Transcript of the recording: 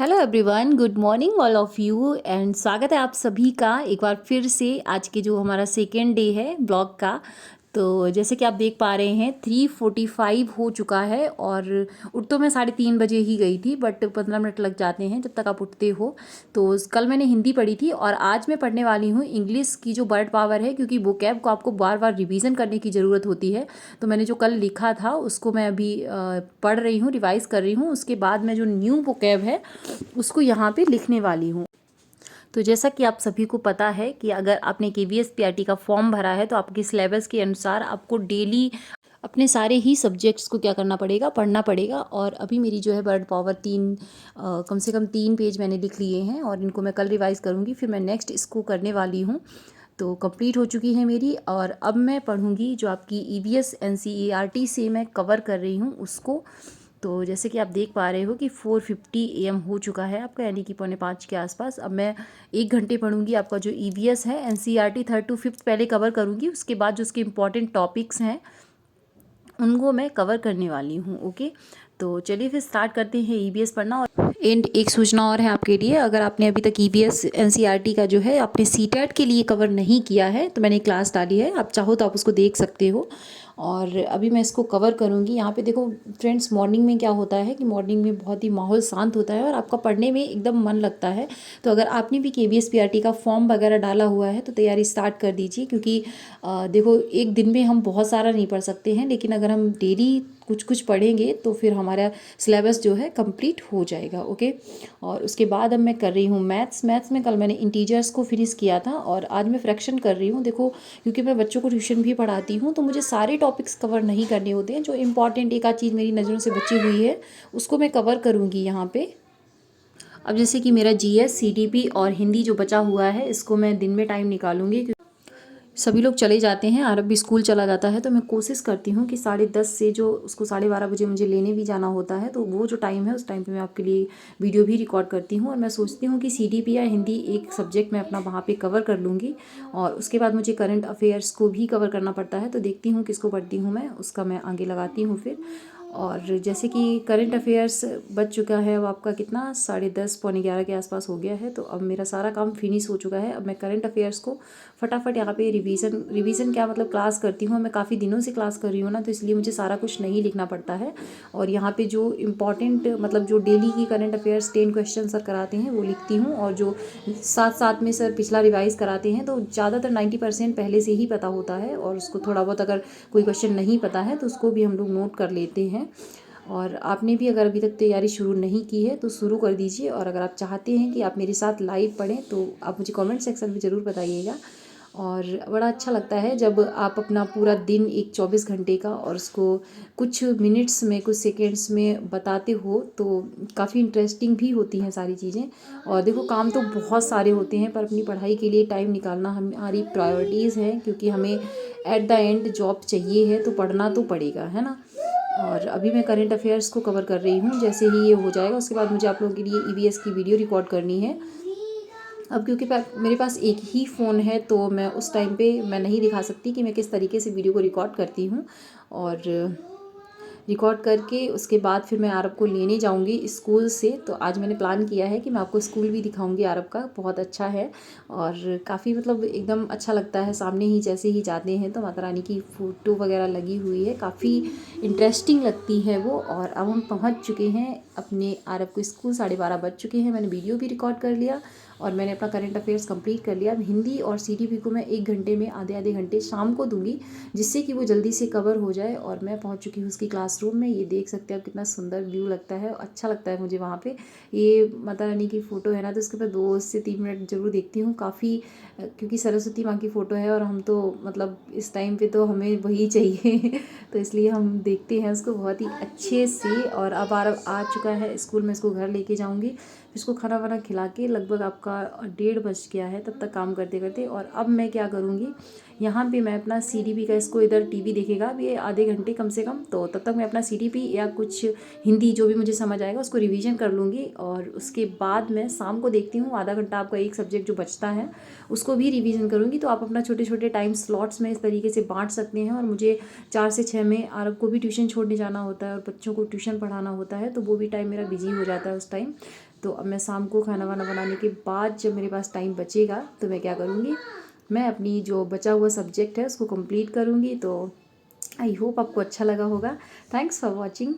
Hello everyone, good morning all of you and स्वागत है आप सभी का एक बार फिर से आज के जो हमारा सेकेंड डे है ब्लॉग का। तो जैसे कि आप देख पा रहे हैं 3:45 हो चुका है और उठ तो मैं 3:30 बजे ही गई थी, बट 15 मिनट लग जाते हैं जब तक आप उठते हो। तो कल मैंने हिंदी पढ़ी थी और आज मैं पढ़ने वाली हूँ इंग्लिश की जो वर्ड पावर है, क्योंकि वोकैब को आपको बार बार रिवीजन करने की ज़रूरत होती है। तो मैंने जो कल लिखा था उसको मैं अभी पढ़ रही हूँ, रिवाइज़ कर रही हूँ। उसके बाद मैं जो न्यू वोकैब है उसको यहाँ पे लिखने वाली हूँ। तो जैसा कि आप सभी को पता है कि अगर आपने केवीएस पीआरटी का फॉर्म भरा है तो आपके सिलेबस के अनुसार आपको डेली अपने सारे ही सब्जेक्ट्स को क्या करना पड़ेगा, पढ़ना पड़ेगा। और अभी मेरी जो है वर्ड पावर कम से कम 3 पेज मैंने लिख लिए हैं और इनको मैं कल रिवाइज करूँगी, फिर मैं नेक्स्ट इसको करने वाली हूँ। तो कंप्लीट हो चुकी है मेरी और अब मैं पढ़ूँगी जो आपकी ईवीएस एनसीईआरटी से मैं कवर कर रही हूँ उसको। तो जैसे कि आप देख पा रहे हो कि 4:50 AM हो चुका है आपका, यानी कि 4:45 के आसपास। अब मैं 1 घंटे पढ़ूंगी आपका जो ईवीएस है एनसीईआरटी 3rd to 5th पहले कवर करूंगी, उसके बाद जो उसके इंपॉर्टेंट टॉपिक्स हैं उनको मैं कवर करने वाली हूँ। ओके, तो चलिए फिर स्टार्ट करते हैं ईवीएस पढ़ना। और एक सूचना और है आपके लिए, अगर आपने अभी तक ईवीएस एनसीईआरटी का जो है आपने सीटेट के लिए कवर नहीं किया है तो मैंने क्लास डाली है, आप चाहो तो आप उसको देख सकते हो। और अभी मैं इसको कवर करूँगी। यहाँ पे देखो फ्रेंड्स, मॉर्निंग में क्या होता है कि मॉर्निंग में बहुत ही माहौल शांत होता है और आपका पढ़ने में एकदम मन लगता है। तो अगर आपने भी केवीएस पीआरटी का फॉर्म वगैरह डाला हुआ है तो तैयारी स्टार्ट कर दीजिए, क्योंकि देखो एक दिन में हम बहुत सारा नहीं पढ़ सकते हैं, लेकिन अगर हम डेली कुछ कुछ पढ़ेंगे तो फिर हमारा सिलेबस जो है कंप्लीट हो जाएगा। ओके, और उसके बाद अब मैं कर रही हूँ मैथ्स में कल मैंने इंटीजर्स को फिनिश किया था और आज मैं फ्रैक्शन कर रही हूँ। देखो क्योंकि मैं बच्चों को ट्यूशन भी पढ़ाती हूँ तो मुझे सारे टॉपिक्स कवर नहीं करने होते हैं, जो इंपॉर्टेंट एक आध चीज़ मेरी नज़रों से बची हुई है उसको मैं कवर करूँगी यहाँ पे। अब जैसे कि मेरा जीएस सीडीपी और हिंदी जो बचा हुआ है इसको मैं दिन में टाइम निकालूंगी। सभी लोग चले जाते हैं, आरब भी स्कूल चला जाता है, तो मैं कोशिश करती हूँ कि 10:30 से जो उसको 12:30 बजे मुझे लेने भी जाना होता है, तो वो जो टाइम है उस टाइम पे मैं आपके लिए वीडियो भी रिकॉर्ड करती हूँ। और मैं सोचती हूँ कि सीडीपी या हिंदी एक सब्जेक्ट मैं अपना वहाँ पे कवर कर लूँगी और उसके बाद मुझे करंट अफेयर्स को भी कवर करना पड़ता है, तो देखती हूँ किसको पढ़ती हूँ मैं, उसका मैं आगे लगाती हूँ फिर। और जैसे कि करंट अफेयर्स बच चुका है, अब आपका कितना 10:30 11 के आसपास हो गया है, तो अब मेरा सारा काम फिनिश हो चुका है। अब मैं करंट अफेयर्स को फटाफट यहाँ पे रिवीजन क्या मतलब क्लास करती हूँ। मैं काफ़ी दिनों से क्लास कर रही हूँ ना, तो इसलिए मुझे सारा कुछ नहीं लिखना पड़ता है। और यहाँ पे जो इम्पॉर्टेंट मतलब जो डेली की करंट अफेयर्स 10 क्वेश्चन सर कराते हैं वो लिखती हूँ, और जो साथ साथ में सर पिछला रिवाइज कराते हैं तो ज़्यादातर 90% पहले से ही पता होता है, और उसको थोड़ा बहुत अगर कोई क्वेश्चन नहीं पता है तो उसको भी हम लोग नोट कर लेते हैं। और आपने भी अगर अभी तक तैयारी शुरू नहीं की है तो शुरू कर दीजिए, और अगर आप चाहते हैं कि आप मेरे साथ लाइव पढ़ें तो आप मुझे कमेंट सेक्शन में ज़रूर बताइएगा। और बड़ा अच्छा लगता है जब आप अपना पूरा दिन एक 24 घंटे का और उसको कुछ मिनट्स में कुछ सेकेंड्स में बताते हो, तो काफ़ी इंटरेस्टिंग भी होती हैं सारी चीज़ें। और देखो काम तो बहुत सारे होते हैं पर अपनी पढ़ाई के लिए टाइम निकालना हमारी प्रायोरिटीज़ हैं, क्योंकि हमें एट द एंड जॉब चाहिए है तो पढ़ना तो पड़ेगा, है ना। और अभी मैं करंट अफेयर्स को कवर कर रही हूँ, जैसे ही ये हो जाएगा उसके बाद मुझे आप लोगों के लिए ईवीएस की वीडियो रिकॉर्ड करनी है। अब क्योंकि मेरे पास एक ही फ़ोन है तो मैं उस टाइम पे मैं नहीं दिखा सकती कि मैं किस तरीके से वीडियो को रिकॉर्ड करती हूँ। और रिकॉर्ड करके उसके बाद फिर मैं आरब को लेने जाऊंगी स्कूल से। तो आज मैंने प्लान किया है कि मैं आपको स्कूल भी दिखाऊंगी आरब का, बहुत अच्छा है और काफ़ी मतलब एकदम अच्छा लगता है। सामने ही जैसे ही जाते हैं तो माता रानी की फ़ोटो वगैरह लगी हुई है, काफ़ी इंटरेस्टिंग लगती है वो। और अब हम पहुंच चुके हैं अपने आरब को स्कूल, 12:30 बज चुके हैं। मैंने वीडियो भी रिकॉर्ड कर लिया और मैंने अपना करंट अफेयर्स कंप्लीट कर लिया। अब हिंदी और सीडीपी को मैं 1 घंटे में आधे आधे घंटे शाम को दूंगी, जिससे कि वो जल्दी से कवर हो जाए। और मैं पहुंच चुकी हूँ उसकी क्लासरूम में। ये देख सकते हैं आप कितना सुंदर व्यू लगता है, अच्छा लगता है मुझे वहाँ पे। ये माता रानी की फ़ोटो है ना, तो उसके बाद 2 से 3 मिनट ज़रूर देखती हूँ काफ़ी, क्योंकि सरस्वती माँ की फ़ोटो है और हम तो मतलब इस टाइम पे तो हमें वही चाहिए तो इसलिए हम देखते हैं उसको बहुत ही अच्छे से। और अब आ चुका है स्कूल में, इसको घर लेके जाऊँगी, इसको खाना वाना खिला के लगभग आपका 1:30 बज गया है तब तक काम करते करते। और अब मैं क्या करूँगी, यहाँ पे मैं अपना सीडीपी का, इसको इधर टीवी देखेगा अब ये आधे घंटे कम से कम, तो तब तक मैं अपना सीडीपी या कुछ हिंदी जो भी मुझे समझ आएगा उसको रिवीजन कर लूँगी। और उसके बाद मैं शाम को देखती हूँ आधा घंटा आपका एक सब्जेक्ट जो बचता है उसको भी रिवीजन करूँगी। तो आप अपना छोटे छोटे टाइम स्लॉट्स में इस तरीके से बांट सकते हैं। और मुझे 4 से 6 में आरब को भी ट्यूशन छोड़ने जाना होता है और बच्चों को ट्यूशन पढ़ाना होता है, तो वो भी टाइम मेरा बिजी हो जाता है उस टाइम। तो अब मैं शाम को खाना वाना बनाने के बाद जब मेरे पास टाइम बचेगा तो मैं क्या करूँगी, मैं अपनी जो बचा हुआ सब्जेक्ट है उसको कंप्लीट करूँगी। तो आई होप आपको अच्छा लगा होगा। Thanks for watching.